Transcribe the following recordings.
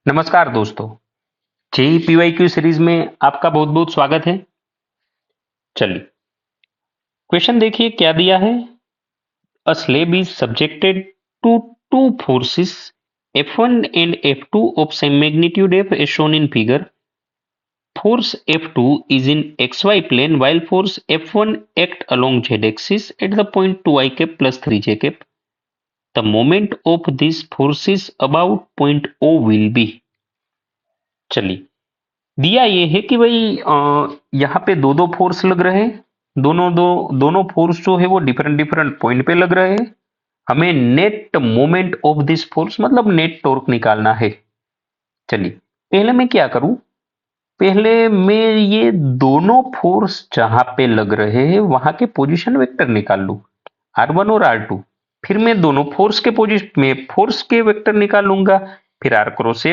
नमस्कार दोस्तों। JEE PYQ series में आपका बहुत बहुत स्वागत है। चलिए क्वेश्चन देखिए क्या दिया है। A slab is subjected to two forces F1 and F2 of same magnitude F as shown in figure. Force F2 is in XY plane while force F1 act along Z axis at the point 2i cap plus 3j cap. The moment of these forces about point O will be. चलिए दिया ये है कि भाई यहाँ पे दो दो फोर्स लग रहे हैं। दोनों फोर्स जो है वो डिफरेंट डिफरेंट पॉइंट पे लग रहे हैं। हमें net moment of this force मतलब नेट टॉर्क निकालना है। चलिए पहले मैं क्या करूं, पहले मैं ये दोनों फोर्स जहां पे लग रहे हैं वहां के पोजीशन वेक्टर निकाल लूं, R1 और R2। फिर मैं दोनों फोर्स के पोजीशन में फोर्स के वेक्टर निकाल लूंगा। फिर आर क्रॉस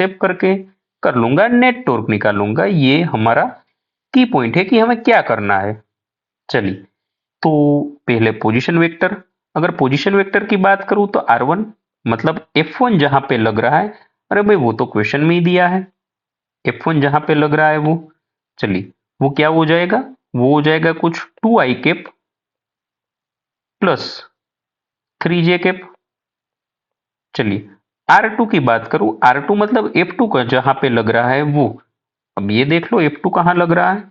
एफ करके कर लूंगा, नेट टॉर्क निकालूंगा। ये हमारा की पॉइंट है कि हमें क्या करना है। चलिए तो पहले पोजीशन वेक्टर, अगर पोजीशन वेक्टर की बात करूं तो R1 मतलब F1 जहां पे लग रहा है, अरे भाई वो तो क्वेश्चन में ही दिया है, F1 जहां पे लग रहा है वो। चलिए वो क्या हो जाएगा, वो हो जाएगा कुछ 2i cap plus 3j cap. चलिए R2 की बात करूं, R2 मतलब F2 का जहां पे लग रहा है वो। अब ये देख लो F2 कहां लग रहा है,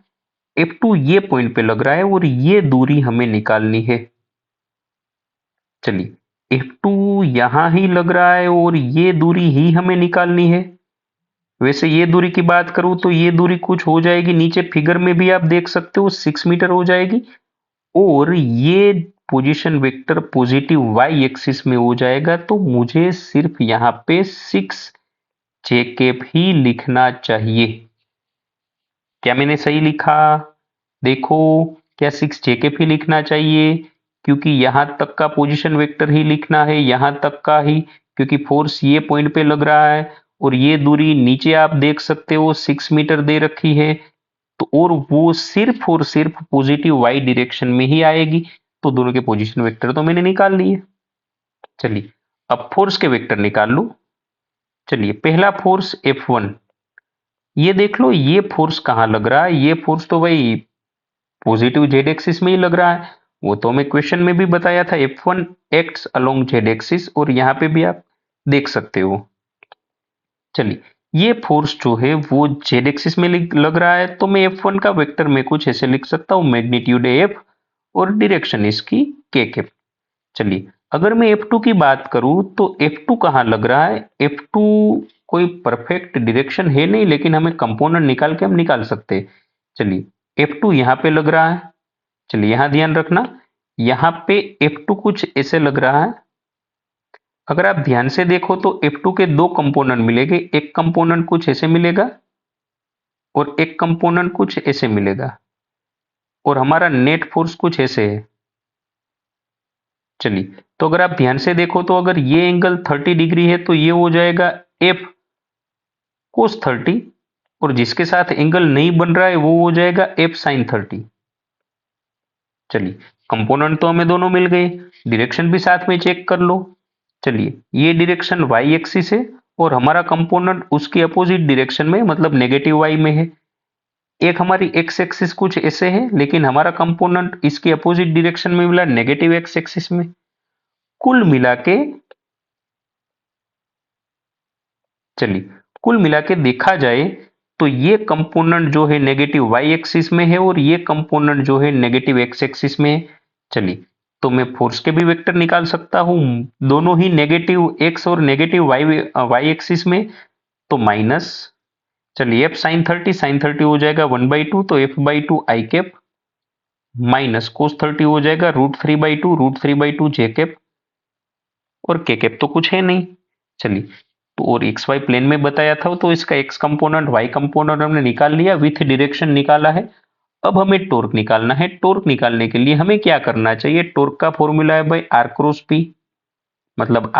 F2 ये पॉइंट पे लग रहा है और ये दूरी हमें निकालनी है। चलिए F2 यहां ही लग रहा है और ये दूरी ही हमें निकालनी है। वैसे ये दूरी की बात करूं तो ये दूरी कुछ हो जाएगी, नीचे फिगर में भी आप देख सकते हो 6 मीटर हो जाएगी। और ये position vector positive Y axis में हो जाएगा, तो मुझे सिर्फ यहाँ पे 6 जे कैप ही लिखना चाहिए। क्या मैंने सही लिखा? देखो क्या 6 जे कैप ही लिखना चाहिए, क्योंकि यहां तक का पोजीशन वेक्टर ही लिखना है, यहां तक का ही, क्योंकि फोर्स ये पॉइंट पे लग रहा है और ये दूरी नीचे आप देख सकते हो 6 मीटर दे रखी है। तो और वो सिर्फ और सिर्फ पॉजिटिव वाई डायरेक्शन में ही आएगी। तो दोनों के पोजीशन वेक्टर तो मैंने निकाल लिए। चलिए अब फोर्स के वेक्टर निकाल लो। चलिए पहला फोर्स F1, ये देख लो ये फोर्स कहां लग रहा है, ये फोर्स तो भाई पॉजिटिव जेड एक्सिस में ही लग रहा है। वो तो मैं क्वेश्चन में भी बताया था, F1 acts along Z axis, और यहाँ पे भी आप देख सकते हो। चलिए ये फोर्स जो है वो जेड एक्सिस में लग रहा है, तो मैं F1 का वेक्टर में कुछ ऐसे लिख सकता हूँ, मैग्नीट्यूड F और डायरेक्शन इसकी के कैप। चलिए अगर मैं F2 की बात करूं तो F2 कहां लग रहा है, F2 कोई परफेक्ट डायरेक्शन है नहीं, लेकिन हमें कंपोनेंट निकाल के हम निकाल सकते हैं। चलिए F2 यहाँ पे लग रहा है। चलिए यहां ध्यान रखना, यहाँ पे F2 कुछ ऐसे लग रहा है। अगर आप ध्यान से देखो तो F2 के दो कंपोनेंट मिलेंगे, एक कंपोनेंट कुछ ऐसे मिलेगा और एक कंपोनेंट कुछ ऐसे मिलेगा, और हमारा नेट फोर्स कुछ ऐसे है। चलिए तो अगर आप ध्यान से देखो तो अगर ये एंगल 30 डिग्री है तो ये हो जाएगा F cos 30, और जिसके साथ एंगल नहीं बन रहा है वो हो जाएगा F sin 30। चलिए कंपोनेंट तो हमें दोनों मिल गए, डायरेक्शन भी साथ में चेक कर लो। चलिए ये डायरेक्शन वाई एक्सिस है और हमारा कंपोनेंट उसकी अपोजिट डायरेक्शन में मतलब नेगेटिव वाई में है। एक हमारी एक्स एक्सिस कुछ ऐसे है, लेकिन हमारा कंपोनेंट इसकी अपोजिट डायरेक्शन में मिला नेगेटिव एक्स एक्सिस में। कुल मिला के चलिए कुल मिला के देखा जाए तो ये कंपोनेंट जो है नेगेटिव वाई एक्सिस में है और ये कंपोनेंट जो है नेगेटिव एक्स एक्सिस में है। चलिए तो मैं फोर्स के भी वेक्टर निकाल सकता हूं, दोनों ही नेगेटिव एक्स और नेगेटिव वाई वाई एक्सिस में, तो माइनस। चलिए एफ साइन 30 हो जाएगा 1/2, तो F/2 आई कैप माइनस कोस 30 हो जाएगा √3/2 जे कैप, और के कैप तो कुछ है नहीं। चलिए तो और एक्स वाई प्लेन में बताया था, तो इसका एक्स कंपोनेंट वाई कंपोनेंट हमने निकाल लिया, विथ डायरेक्शन निकाला है। अब हमें टॉर्क निकालना है। टॉर्क निकालने के लिए हमें क्या करना चाहिए, टॉर्क का फॉर्मूला है भाई आर क्रॉस पी, मतलब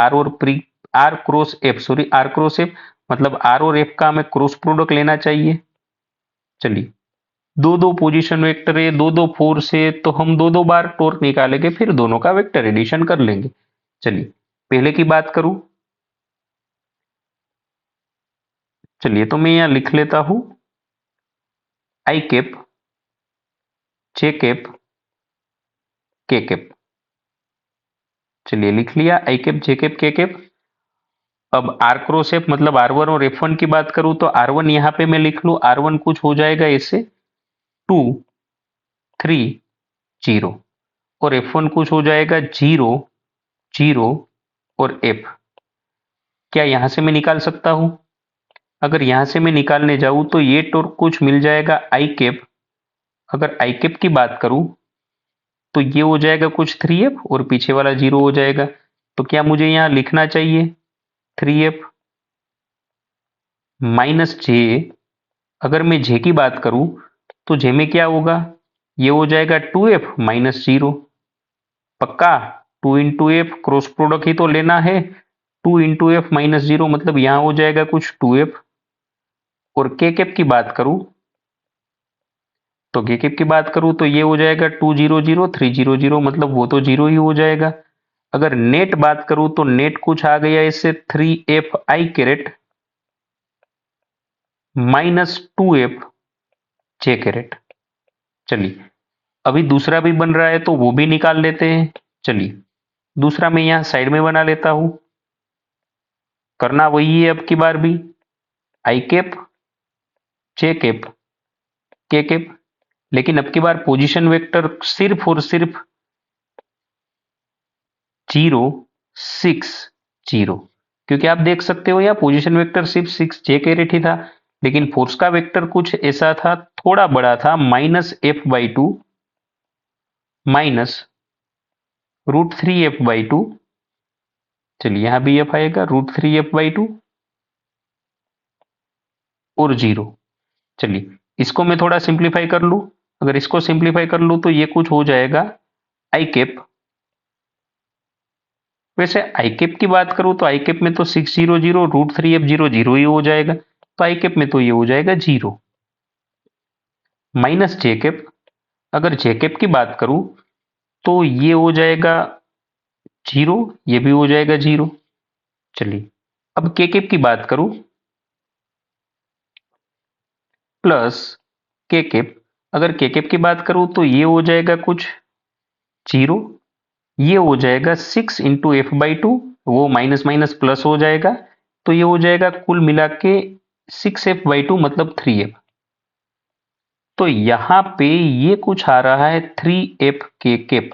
आर क्रॉस एफ, मतलब आर और एफ का हमें क्रॉस प्रोडक्ट लेना चाहिए। चलिए दो दो पोजीशन वेक्टर है, दो दो फोर्स है, तो हम दो दो बार टॉर्क निकालेंगे, फिर दोनों का वेक्टर एडिशन कर लेंगे। चलिए पहले की बात करूं, चलिए तो मैं यहाँ लिख लेता हूं आई कैप, जे कैप, के कैप। चलिए लिख लिया आई कैप, जे कैप, के कैप। अब आर क्रॉस एफ मतलब R1 और F1 की बात करूं तो R1 यहां पे मैं लिख लूं, R1 कुछ हो जाएगा ऐसे 2 3 0, और F1 कुछ हो जाएगा 0 0 और F। क्या यहां से मैं निकाल सकता हूं? अगर यहां से मैं निकालने जाऊं तो ये टॉर्क कुछ मिल जाएगा आई कैप। अगर आई कैप की बात करूं तो ये हो जाएगा कुछ 3F और पीछे वाला 0 हो जाएगा। तो क्या मुझे यहां लिखना चाहिए 3F माइनस जे। अगर मैं जे की बात करूं तो जे में क्या होगा, ये हो जाएगा 2F माइनस 0। पक्का 2 इंटू एफ, क्रॉस प्रोडक्ट ही तो लेना है। 2 इंटू एफ माइनस 0 मतलब यहां हो जाएगा कुछ 2F। और के कैप की बात करूं तो के कैप की बात करूं तो ये हो जाएगा 2 0 0 3 0 0 मतलब वो तो 0 ही हो जाएगा। अगर नेट बात करूं तो नेट कुछ आ गया इससे 3F आई कैरेट माइनस 2F जे कैरेट। चलिए अभी दूसरा भी बन रहा है तो वो भी निकाल लेते हैं। चलिए दूसरा मैं यहां साइड में बना लेता हूं। करना वही है अब की बार भी, आई कैप, जे कैप, के कैप। लेकिन अब की बार पोजीशन वेक्टर सिर्फ और सिर्फ 0 6 0, क्योंकि आप देख सकते हो यहाँ पोजीशन वेक्टर सिर्फ 6 जे कैरेट ही था, लेकिन फोर्स का वेक्टर कुछ ऐसा था, थोड़ा बड़ा था, -F/2 माइनस √3F/2। चलिए यहां भी F आएगा √3F/2 और 0। चलिए इसको मैं थोड़ा सिंप्लीफाई कर लूं। अगर इसको सिंप्लीफाई कर लूं तो ये कुछ हो जाएगा आई कैप। वैसे आई कैप की बात करूं तो आई कैप में तो 6 0 0 √3F 0 0 ही हो जाएगा, तो आई कैप में तो ये हो जाएगा 0 माइनस जे कैप। अगर जे कैप की बात करूं तो ये हो जाएगा 0, ये भी हो जाएगा 0। चलिए अब के कैप की बात करूं प्लस के कैप। अगर के कैप की बात करूं तो ये हो जाएगा कुछ 0, ये हो जाएगा 6 इंटू F/2, वो माइनस माइनस प्लस हो जाएगा, तो ये हो जाएगा कुल मिला के 6F/2 मतलब 3F। तो यहां पे ये कुछ आ रहा है 3F के कैप।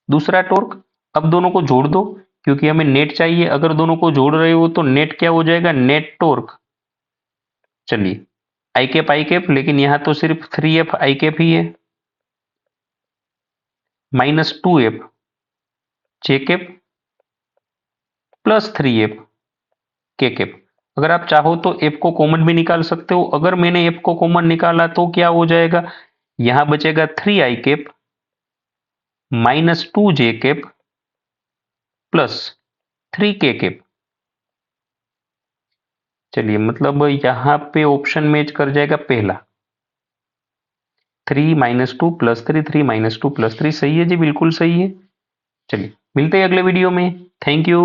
दूसरा टॉर्क, अब दोनों को जोड़ दो क्योंकि हमें नेट चाहिए। अगर दोनों को जोड़ रहे हो तो नेट क्या हो जाएगा, नेट टॉर्क। चलिए आई कैप, लेकिन यहां तो सिर्फ 3F आई कैप ही है, माइनस 2F जे कैप प्लस 3F के कैप। अगर आप चाहो तो F को कॉमन भी निकाल सकते हो। अगर मैंने F को कॉमन निकाला तो क्या हो जाएगा, यहां बचेगा 3 आई कैप माइनस 2 जे कैप प्लस 3 के कैप। चलिए मतलब यहां पे ऑप्शन मैच कर जाएगा पहला, 3 माइनस 2 प्लस 3, 3 माइनस 2 प्लस 3। सही है जी, बिल्कुल सही है। चलिए मिलते हैं अगले वीडियो में। Thank you.